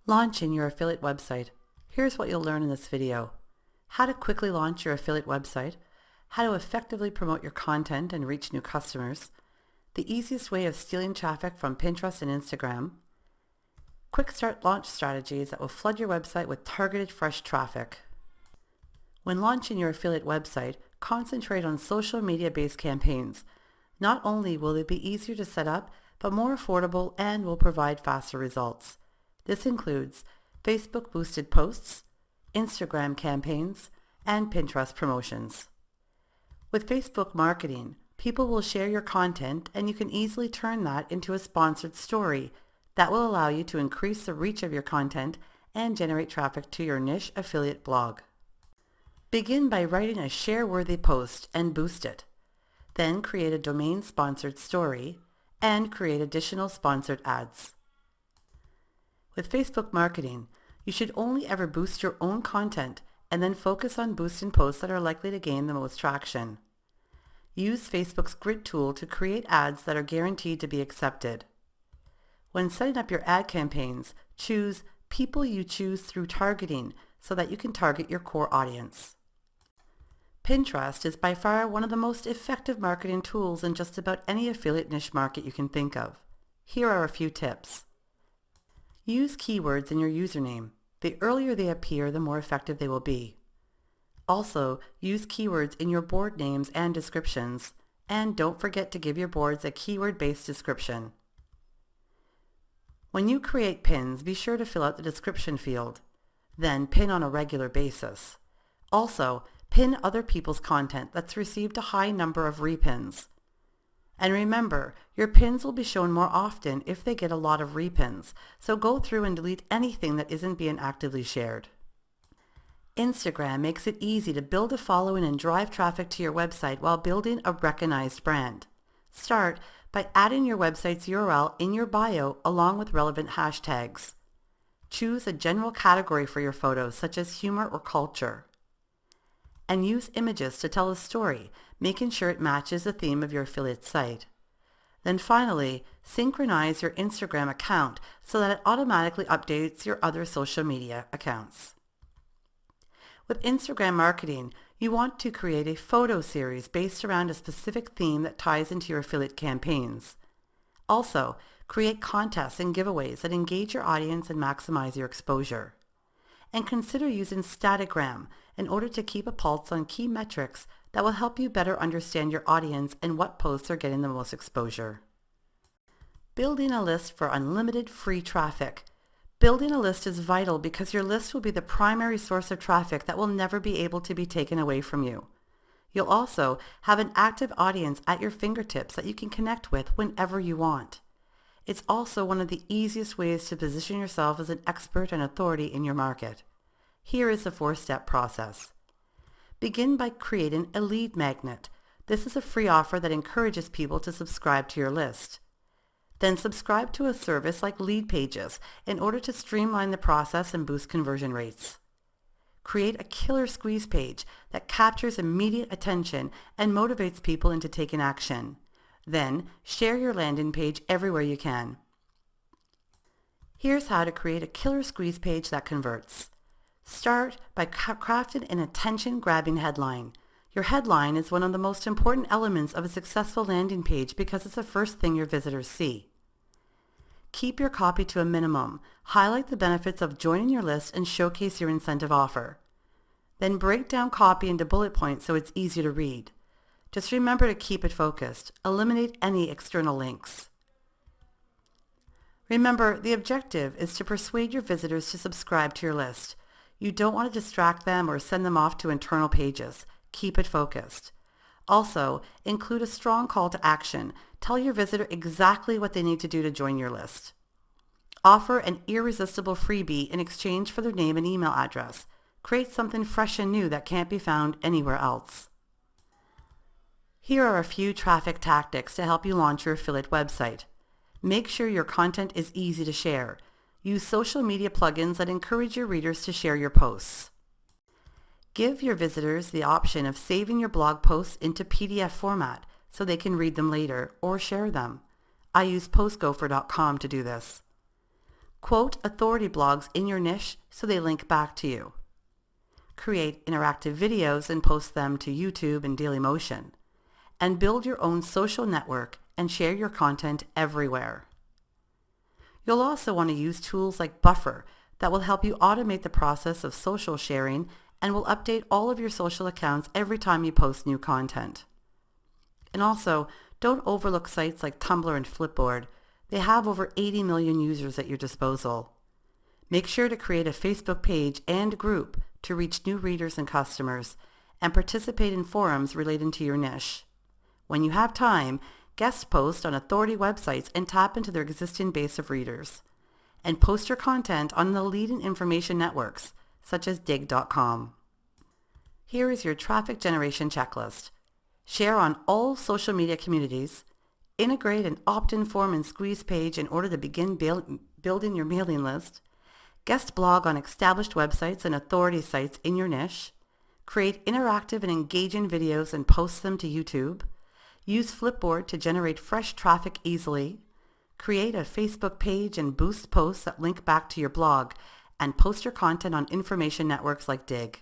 Launching your affiliate website. Here's what you'll learn in this video. How to quickly launch your affiliate website, how to effectively promote your content and reach new customers, the easiest way of stealing traffic from Pinterest and Instagram, quick start launch strategies that will flood your website with targeted fresh traffic. When launching your affiliate website, concentrate on social media-based campaigns. Not only will they be easier to set up, but more affordable and will provide faster results. This includes Facebook boosted posts, Instagram campaigns, and Pinterest promotions. With Facebook marketing, people will share your content and you can easily turn that into a sponsored story that will allow you to increase the reach of your content and generate traffic to your niche affiliate blog. Begin by writing a share-worthy post and boost it. Then create a domain-sponsored story and create additional sponsored ads. With Facebook marketing, you should only ever boost your own content and then focus on boosting posts that are likely to gain the most traction. Use Facebook's grid tool to create ads that are guaranteed to be accepted. When setting up your ad campaigns, choose people you choose through targeting so that you can target your core audience. Pinterest is by far one of the most effective marketing tools in just about any affiliate niche market you can think of. Here are a few tips. Use keywords in your username. The earlier they appear, the more effective they will be. Also, use keywords in your board names and descriptions, and don't forget to give your boards a keyword-based description. When you create pins, be sure to fill out the description field. Then pin on a regular basis. Also, pin other people's content that's received a high number of repins. And remember, your pins will be shown more often if they get a lot of repins, so go through and delete anything that isn't being actively shared. Instagram makes it easy to build a following and drive traffic to your website while building a recognized brand. Start by adding your website's URL in your bio along with relevant hashtags. Choose a general category for your photos, such as humor or culture. And use images to tell a story, making sure it matches the theme of your affiliate site. Then finally, synchronize your Instagram account so that it automatically updates your other social media accounts. With Instagram marketing, you want to create a photo series based around a specific theme that ties into your affiliate campaigns. Also, create contests and giveaways that engage your audience and maximize your exposure. And consider using Statigram in order to keep a pulse on key metrics that will help you better understand your audience and what posts are getting the most exposure. Building a list for unlimited free traffic. Building a list is vital because your list will be the primary source of traffic that will never be able to be taken away from you. You'll also have an active audience at your fingertips that you can connect with whenever you want. It's also one of the easiest ways to position yourself as an expert and authority in your market. Here is the 4-step process. Begin by creating a lead magnet. This is a free offer that encourages people to subscribe to your list. Then subscribe to a service like Lead Pages in order to streamline the process and boost conversion rates. Create a killer squeeze page that captures immediate attention and motivates people into taking action. Then share your landing page everywhere you can. Here's how to create a killer squeeze page that converts. Start by crafting an attention-grabbing headline. Your headline is one of the most important elements of a successful landing page because it's the first thing your visitors see. Keep your copy to a minimum. Highlight the benefits of joining your list and showcase your incentive offer. Then break down copy into bullet points so it's easy to read. Just remember to keep it focused. Eliminate any external links. Remember, the objective is to persuade your visitors to subscribe to your list. You don't want to distract them or send them off to internal pages. Keep it focused. Also, include a strong call to action. Tell your visitor exactly what they need to do to join your list. Offer an irresistible freebie in exchange for their name and email address. Create something fresh and new that can't be found anywhere else. Here are a few traffic tactics to help you launch your affiliate website. Make sure your content is easy to share. Use social media plugins that encourage your readers to share your posts. Give your visitors the option of saving your blog posts into PDF format so they can read them later or share them. I use postgopher.com to do this. Quote authority blogs in your niche so they link back to you. Create interactive videos and post them to YouTube and Dailymotion. And build your own social network and share your content everywhere. You'll also want to use tools like Buffer that will help you automate the process of social sharing and will update all of your social accounts every time you post new content. And also, don't overlook sites like Tumblr and Flipboard. They have over 80 million users at your disposal. Make sure to create a Facebook page and group to reach new readers and customers, and participate in forums relating to your niche. When you have time, guest post on authority websites and tap into their existing base of readers. And post your content on the leading information networks, such as dig.com. Here is your traffic generation checklist. Share on all social media communities. Integrate an opt-in form and squeeze page in order to begin building your mailing list. Guest blog on established websites and authority sites in your niche. Create interactive and engaging videos and post them to YouTube. Use Flipboard to generate fresh traffic easily. Create a Facebook page and boost posts that link back to your blog, and post your content on information networks like Dig.